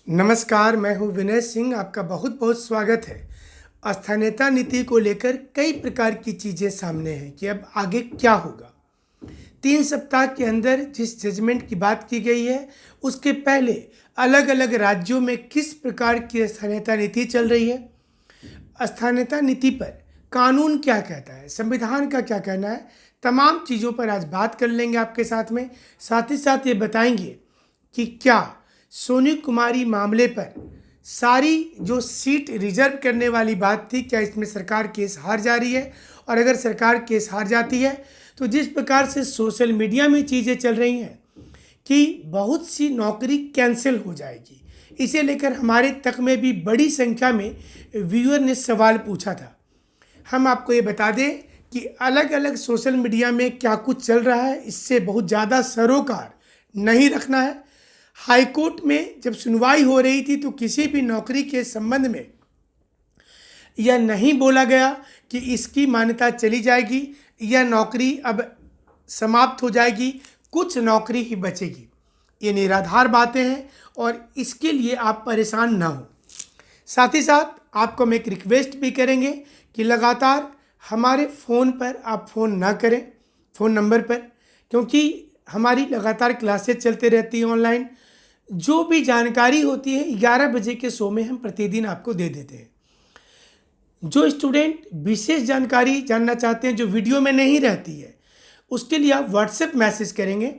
नमस्कार, मैं हूं विनय सिंह। आपका बहुत बहुत स्वागत है। स्थानीयता नीति को लेकर कई प्रकार की चीज़ें सामने हैं कि अब आगे क्या होगा। 3 सप्ताह के अंदर जिस जजमेंट की बात की गई है, उसके पहले अलग अलग राज्यों में किस प्रकार की स्थानीयता नीति चल रही है, स्थानीयता नीति पर कानून क्या कहता है, संविधान का क्या कहना है, तमाम चीज़ों पर आज बात कर लेंगे आपके साथ में। साथ ही साथ ये बताएंगे कि क्या सोनी कुमारी मामले पर सारी जो सीट रिजर्व करने वाली बात थी, क्या इसमें सरकार केस हार जा रही है, और अगर सरकार केस हार जाती है तो जिस प्रकार से सोशल मीडिया में चीज़ें चल रही हैं कि बहुत सी नौकरी कैंसिल हो जाएगी, इसे लेकर हमारे तक में भी बड़ी संख्या में व्यूअर ने सवाल पूछा था। हम आपको ये बता दें कि अलग अलग सोशल मीडिया में क्या कुछ चल रहा है, इससे बहुत ज़्यादा सरोकार नहीं रखना है। हाईकोर्ट में जब सुनवाई हो रही थी तो किसी भी नौकरी के संबंध में यह नहीं बोला गया कि इसकी मान्यता चली जाएगी, यह नौकरी अब समाप्त हो जाएगी, कुछ नौकरी ही बचेगी। ये निराधार बातें हैं और इसके लिए आप परेशान ना हो। साथ ही साथ आपको हम एक रिक्वेस्ट भी करेंगे कि लगातार हमारे फ़ोन पर आप फ़ोन ना करें, फ़ोन नंबर पर, क्योंकि हमारी लगातार क्लासेस चलते रहती हैं ऑनलाइन। जो भी जानकारी होती है 11 बजे के शो में हम प्रतिदिन आपको दे देते हैं। जो स्टूडेंट विशेष जानकारी जानना चाहते हैं जो वीडियो में नहीं रहती है, उसके लिए आप व्हाट्सएप मैसेज करेंगे।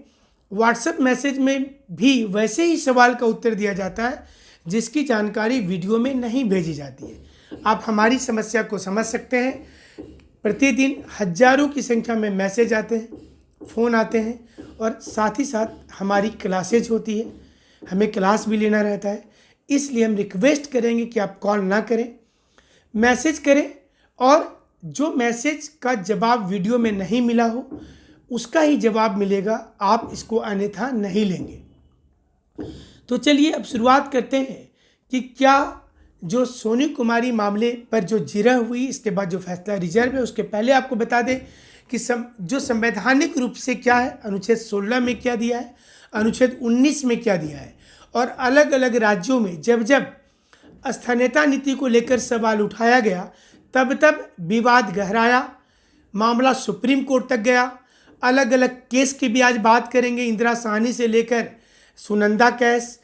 व्हाट्सएप मैसेज में भी वैसे ही सवाल का उत्तर दिया जाता है जिसकी जानकारी वीडियो में नहीं भेजी जाती है। आप हमारी समस्या को समझ सकते हैं। प्रतिदिन हजारों की संख्या में मैसेज आते हैं, फ़ोन आते हैं, और साथ ही साथ हमारी क्लासेज होती है, हमें क्लास भी लेना रहता है। इसलिए हम रिक्वेस्ट करेंगे कि आप कॉल ना करें, मैसेज करें, और जो मैसेज का जवाब वीडियो में नहीं मिला हो उसका ही जवाब मिलेगा, आप इसको अन्यथा नहीं लेंगे। तो चलिए अब शुरुआत करते हैं कि क्या जो सोनी कुमारी मामले पर जो जिरह हुई, इसके बाद जो फैसला रिजर्व है, उसके पहले आपको बता दें कि जो संवैधानिक रूप से क्या है, अनुच्छेद 16 में क्या दिया है, अनुच्छेद 19 में क्या दिया है, और अलग अलग राज्यों में जब जब स्थानीयता नीति को लेकर सवाल उठाया गया तब तब विवाद गहराया, मामला सुप्रीम कोर्ट तक गया। अलग अलग केस की भी आज बात करेंगे, इंदिरा साहनी से लेकर सुनंदा केस,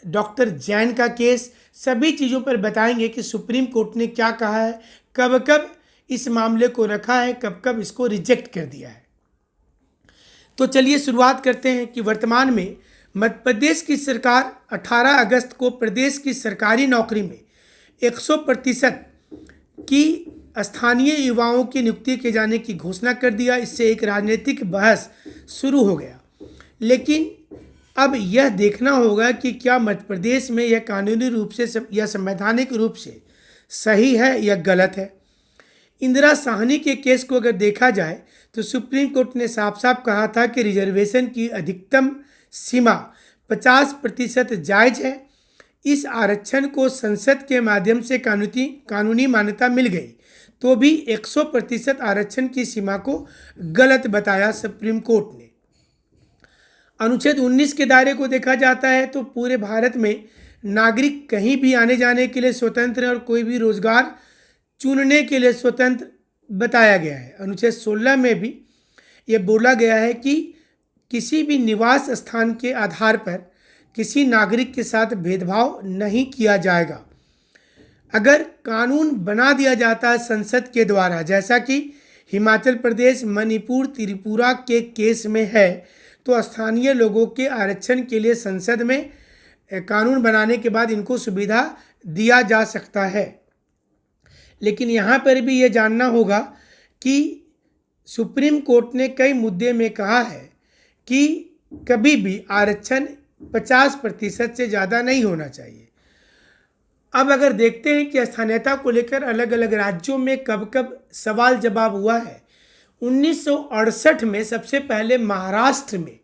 डॉक्टर जैन का केस, सभी चीज़ों पर बताएंगे कि सुप्रीम कोर्ट ने क्या कहा है, कब कब इस मामले को रखा है, कब कब इसको रिजेक्ट कर दिया है। तो चलिए शुरुआत करते हैं कि वर्तमान में मध्य प्रदेश की सरकार 18 अगस्त को प्रदेश की सरकारी नौकरी में 100% की स्थानीय युवाओं की नियुक्ति किए जाने की घोषणा कर दिया। इससे एक राजनीतिक बहस शुरू हो गया, लेकिन अब यह देखना होगा कि क्या मध्य प्रदेश में यह कानूनी रूप से या संवैधानिक रूप से सही है या गलत है। इंदिरा साहनी के केस को अगर देखा जाए तो सुप्रीम कोर्ट ने साफ साफ कहा था कि रिजर्वेशन की अधिकतम सीमा 50% जायज़ है। इस आरक्षण को संसद के माध्यम से कानूनी मान्यता मिल गई तो भी 100% आरक्षण की सीमा को गलत बताया सुप्रीम कोर्ट ने। अनुच्छेद 19 के दायरे को देखा जाता है तो पूरे भारत में नागरिक कहीं भी आने जाने के लिए स्वतंत्र है और कोई भी रोजगार चुनने के लिए स्वतंत्र बताया गया है। अनुच्छेद 16 में भी ये बोला गया है कि किसी भी निवास स्थान के आधार पर किसी नागरिक के साथ भेदभाव नहीं किया जाएगा। अगर कानून बना दिया जाता है संसद के द्वारा, जैसा कि हिमाचल प्रदेश, मणिपुर, त्रिपुरा के केस में है, तो स्थानीय लोगों के आरक्षण के लिए संसद में कानून बनाने के बाद इनको सुविधा दिया जा सकता है। लेकिन यहाँ पर भी ये जानना होगा कि सुप्रीम कोर्ट ने कई मुद्दे में कहा है कि कभी भी आरक्षण 50% से ज़्यादा नहीं होना चाहिए। अब अगर देखते हैं कि स्थानीयता को लेकर अलग अलग राज्यों में कब कब सवाल जवाब हुआ है। 1968 में सबसे पहले महाराष्ट्र में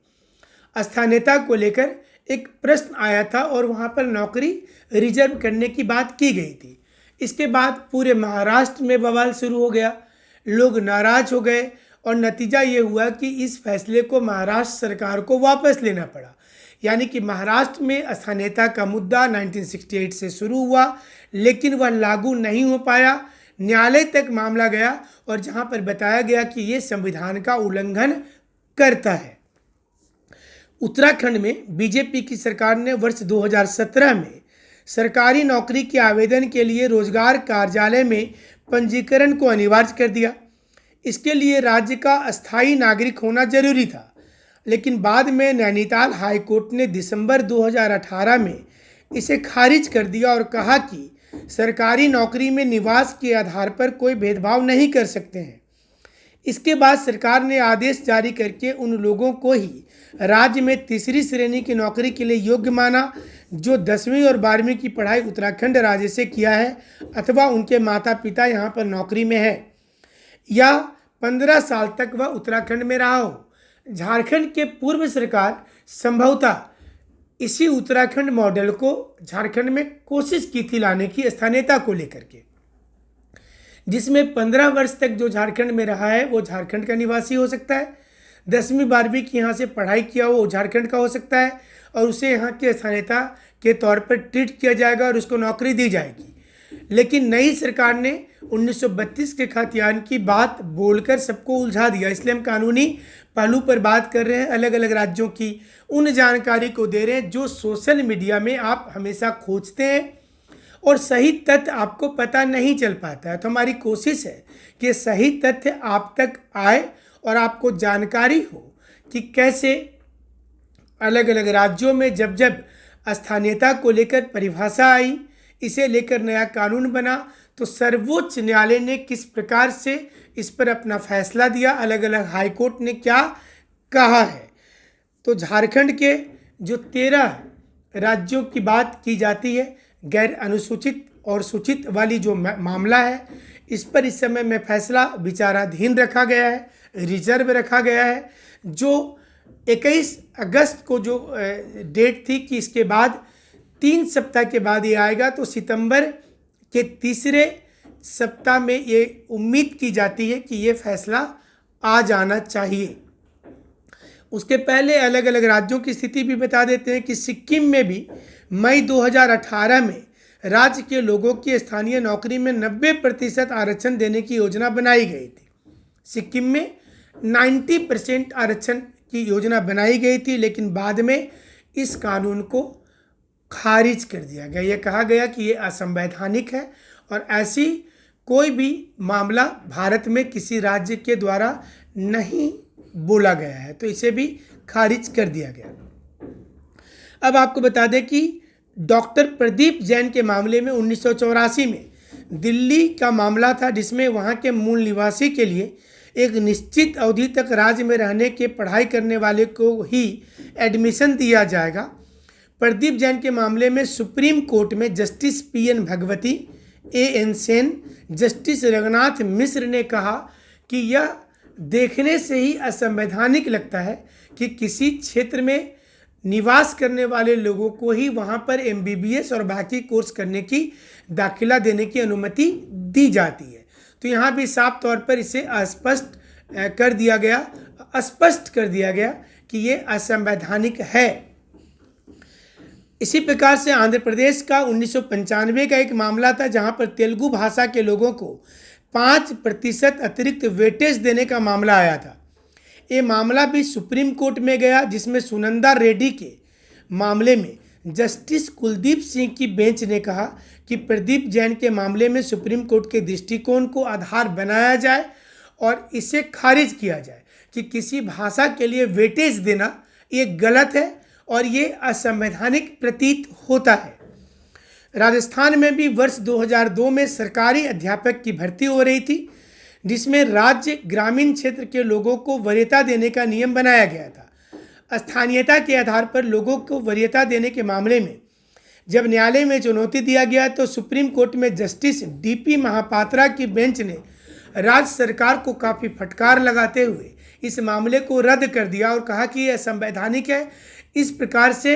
स्थानीयता को लेकर एक प्रश्न आया था और वहाँ पर नौकरी रिजर्व करने की बात की गई थी। इसके बाद पूरे महाराष्ट्र में बवाल शुरू हो गया, लोग नाराज हो गए और नतीजा ये हुआ कि इस फैसले को महाराष्ट्र सरकार को वापस लेना पड़ा। यानी कि महाराष्ट्र में स्थानीयता का मुद्दा 1968 से शुरू हुआ, लेकिन वह लागू नहीं हो पाया। न्यायालय तक मामला गया और जहां पर बताया गया कि ये संविधान का उल्लंघन करता है। उत्तराखंड में बीजेपी की सरकार ने वर्ष 2017 में सरकारी नौकरी के आवेदन के लिए रोजगार कार्यालय में पंजीकरण को अनिवार्य कर दिया। इसके लिए राज्य का अस्थायी नागरिक होना जरूरी था, लेकिन बाद में नैनीताल हाई कोर्ट ने दिसंबर 2018 में इसे खारिज कर दिया और कहा कि सरकारी नौकरी में निवास के आधार पर कोई भेदभाव नहीं कर सकते हैं। इसके बाद सरकार ने आदेश जारी करके उन लोगों को ही राज्य में तीसरी श्रेणी की नौकरी के लिए योग्य माना जो 10वीं और 12वीं की पढ़ाई उत्तराखंड राज्य से किया है अथवा उनके माता पिता यहाँ पर नौकरी में है या 15 साल तक वह उत्तराखंड में रहा हो। झारखंड के पूर्व सरकार संभवतः इसी उत्तराखंड मॉडल को झारखंड में कोशिश की थी लाने की स्थानीयता को लेकर के, जिसमें 15 वर्ष तक जो झारखंड में रहा है वो झारखंड का निवासी हो सकता है, 10वीं 12वीं की यहाँ से पढ़ाई किया वो झारखंड का हो सकता है और उसे यहाँ के स्थानीयता के तौर पर ट्रीट किया जाएगा और उसको नौकरी दी जाएगी। लेकिन नई सरकार ने 1932 के खतियान की बात बोलकर सबको उलझा दिया। इसलिए हम कानूनी पहलू पर बात कर रहे हैं, अलग अलग राज्यों की उन जानकारी को दे रहे हैं जो सोशल मीडिया में आप हमेशा खोजते हैं और सही तथ्य आपको पता नहीं चल पाता है। तो हमारी कोशिश है कि सही तथ्य आप तक आए और आपको जानकारी हो कि कैसे अलग अलग राज्यों में जब जब स्थानीयता को लेकर परिभाषा आई, इसे लेकर नया कानून बना, तो सर्वोच्च न्यायालय ने किस प्रकार से इस पर अपना फैसला दिया, अलग अलग हाई कोर्ट ने क्या कहा है। तो झारखंड के जो 13 राज्यों की बात की जाती है, गैर अनुसूचित और सूचित वाली जो मामला है, इस पर इस समय में फैसला विचाराधीन रखा गया है, रिजर्व रखा गया है। जो 21 अगस्त को जो डेट थी कि इसके बाद 3 सप्ताह के बाद ये आएगा, तो सितंबर के तीसरे सप्ताह में ये उम्मीद की जाती है कि ये फैसला आ जाना चाहिए। उसके पहले अलग अलग राज्यों की स्थिति भी बता देते हैं कि सिक्किम में भी मई 2018 में राज्य के लोगों की स्थानीय नौकरी में 90% आरक्षण देने की योजना बनाई गई थी। सिक्किम में 90% आरक्षण की योजना बनाई गई थी, लेकिन बाद में इस कानून को खारिज कर दिया गया। ये कहा गया कि ये असंवैधानिक है और ऐसी कोई भी मामला भारत में किसी राज्य के द्वारा नहीं बोला गया है, तो इसे भी खारिज कर दिया गया। अब आपको बता दें कि डॉक्टर प्रदीप जैन के मामले में 1984 में दिल्ली का मामला था, जिसमें वहाँ के मूल निवासी के लिए एक निश्चित अवधि तक राज्य में रहने के पढ़ाई करने वाले को ही एडमिशन दिया जाएगा। प्रदीप जैन के मामले में सुप्रीम कोर्ट में justice PN Bhagwati, AN Sen, justice Raghunath Mishra ने कहा कि यह देखने से ही असंवैधानिक लगता है कि किसी क्षेत्र में निवास करने वाले लोगों को ही वहां पर MBBS और बाकी कोर्स करने की दाखिला देने की अनुमति दी जाती है। तो यहाँ भी साफ तौर पर इसे स्पष्ट कर दिया गया कि ये असंवैधानिक है। इसी प्रकार से आंध्र प्रदेश का 1995 का एक मामला था, जहां पर तेलुगु भाषा के लोगों को 5% अतिरिक्त वेटेज देने का मामला आया था। ये मामला भी सुप्रीम कोर्ट में गया, जिसमें सुनंदा रेड्डी के मामले में जस्टिस कुलदीप सिंह की बेंच ने कहा कि प्रदीप जैन के मामले में सुप्रीम कोर्ट के दृष्टिकोण को आधार बनाया जाए और इसे खारिज किया जाए कि किसी भाषा के लिए वेटेज देना ये गलत है और ये असंवैधानिक प्रतीत होता है। राजस्थान में भी वर्ष 2002 में सरकारी अध्यापक की भर्ती हो रही थी, जिसमें राज्य ग्रामीण क्षेत्र के लोगों को वरीयता देने का नियम बनाया गया था। स्थानीयता के आधार पर लोगों को वरीयता देने के मामले में जब न्यायालय में चुनौती दिया गया, तो सुप्रीम कोर्ट में जस्टिस DP महापात्रा की बेंच ने राज्य सरकार को काफ़ी फटकार लगाते हुए इस मामले को रद्द कर दिया और कहा कि यह संवैधानिक है। इस प्रकार से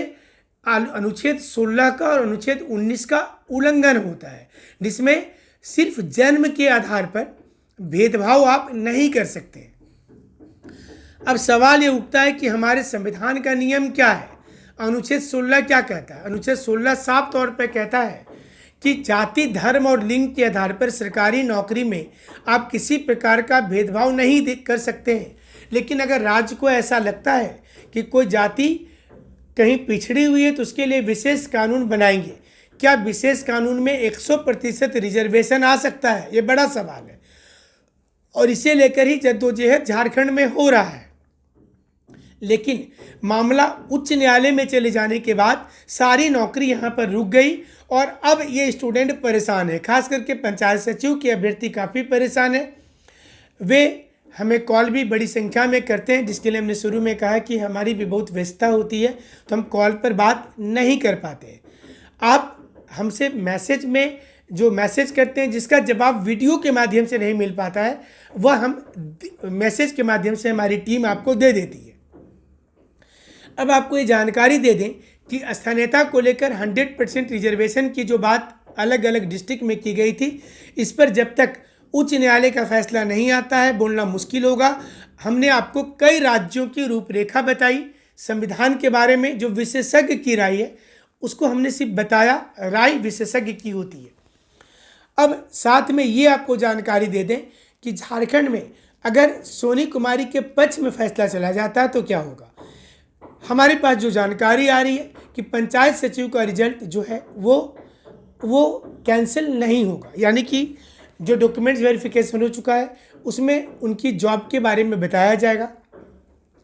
अनुच्छेद 16 का और अनुच्छेद 19 का उल्लंघन होता है, जिसमें सिर्फ जन्म के आधार पर भेदभाव आप नहीं कर सकते। अब सवाल ये उठता है कि हमारे संविधान का नियम क्या है अनुच्छेद 16 क्या कहता है? अनुच्छेद 16 साफ तौर पर कहता है कि जाति, धर्म और लिंग के आधार पर सरकारी नौकरी में आप किसी प्रकार का भेदभाव नहीं कर सकते हैं। लेकिन अगर राज्य को ऐसा लगता है कि कोई जाति कहीं पिछड़ी हुई है तो उसके लिए विशेष कानून बनाएंगे। क्या विशेष कानून में 100% रिजर्वेशन आ सकता है? ये बड़ा सवाल है और इसे लेकर ही जद्दोजहद झारखंड में हो रहा है। लेकिन मामला उच्च न्यायालय में चले जाने के बाद सारी नौकरी यहाँ पर रुक गई और अब ये स्टूडेंट परेशान है। खास करके पंचायत सचिव के अभ्यर्थी काफ़ी परेशान है। वे हमें कॉल भी बड़ी संख्या में करते हैं, जिसके लिए हमने शुरू में कहा कि हमारी भी बहुत व्यस्तता होती है तो हम कॉल पर बात नहीं कर पाते। आप हमसे मैसेज में जो मैसेज करते हैं जिसका जवाब वीडियो के माध्यम से नहीं मिल पाता है, वह हम मैसेज के माध्यम से हमारी टीम आपको दे देती है। अब आपको ये जानकारी दे दें कि स्थानीयता को लेकर 100% रिजर्वेशन की जो बात अलग अलग डिस्ट्रिक्ट में की गई थी, इस पर जब तक उच्च न्यायालय का फैसला नहीं आता है बोलना मुश्किल होगा। हमने आपको कई राज्यों की रूपरेखा बताई, संविधान के बारे में जो विशेषज्ञ की राय है उसको हमने सिर्फ बताया, राय विशेषज्ञ की होती है। अब साथ में ये आपको जानकारी दे दें कि झारखंड में अगर सोनी कुमारी के पक्ष में फैसला चला जाता है तो क्या होगा। हमारे पास जो जानकारी आ रही है कि पंचायत सचिव का रिजल्ट जो है वो कैंसिल नहीं होगा, यानी कि जो डॉक्यूमेंट्स वेरिफिकेशन हो चुका है उसमें उनकी जॉब के बारे में बताया जाएगा।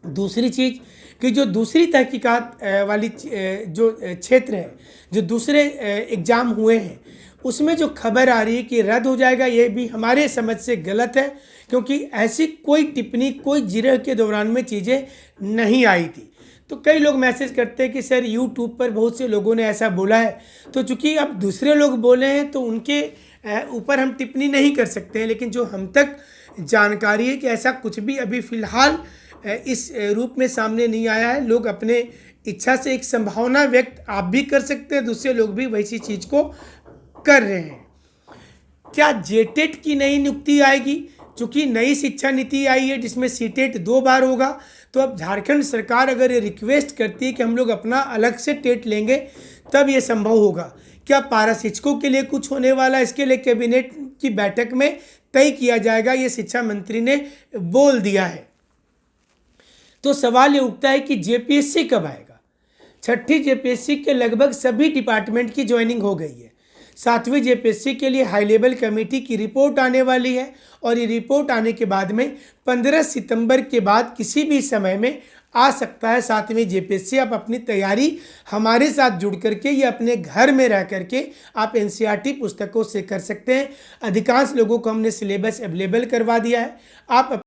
दूसरी चीज़ कि जो दूसरी तहकीकात वाली जो क्षेत्र है, जो दूसरे एग्ज़ाम हुए हैं उसमें जो खबर आ रही है कि रद्द हो जाएगा, ये भी हमारे समझ से गलत है, क्योंकि ऐसी कोई टिप्पणी कोई जिरह के दौरान में चीज़ें नहीं आई थी। तो कई लोग मैसेज करते हैं कि सर यूट्यूब पर बहुत से लोगों ने ऐसा बोला है, तो चूँकि अब दूसरे लोग बोले हैं तो उनके ऊपर हम टिप्पणी नहीं कर सकते हैं। लेकिन जो हम तक जानकारी है कि ऐसा कुछ भी अभी फ़िलहाल इस रूप में सामने नहीं आया है। लोग अपने इच्छा से एक संभावना व्यक्त आप भी कर सकते हैं, दूसरे लोग भी वैसी चीज़ को कर रहे हैं। क्या जेटेट की नई नियुक्ति आएगी? चूँकि नई शिक्षा नीति आई है जिसमें सीटेट 2 बार होगा, तो अब झारखंड सरकार अगर ये रिक्वेस्ट करती है कि हम लोग अपना अलग से टेट लेंगे तब ये संभव होगा। क्या पारा शिक्षकों के लिए कुछ होने वाला, इसके लिए कैबिनेट की बैठक में तय किया जाएगा, ये शिक्षा मंत्री ने बोल दिया है। तो सवाल ये उठता है कि जेपीएससी कब आएगा। 6ठी जेपीएससी के लगभग सभी डिपार्टमेंट की ज्वाइनिंग हो गई है। 7वीं जेपीएससी के लिए हाई लेवल कमेटी की रिपोर्ट आने वाली है और ये रिपोर्ट आने के बाद में 15 सितंबर के बाद किसी भी समय में आ सकता है 7वीं जेपीएससी। आप अपनी तैयारी हमारे साथ जुड़ करके या अपने घर में रह करके आप एनसीईआरटी पुस्तकों से कर सकते हैं। अधिकांश लोगों को हमने सिलेबस अवेलेबल करवा दिया है। आप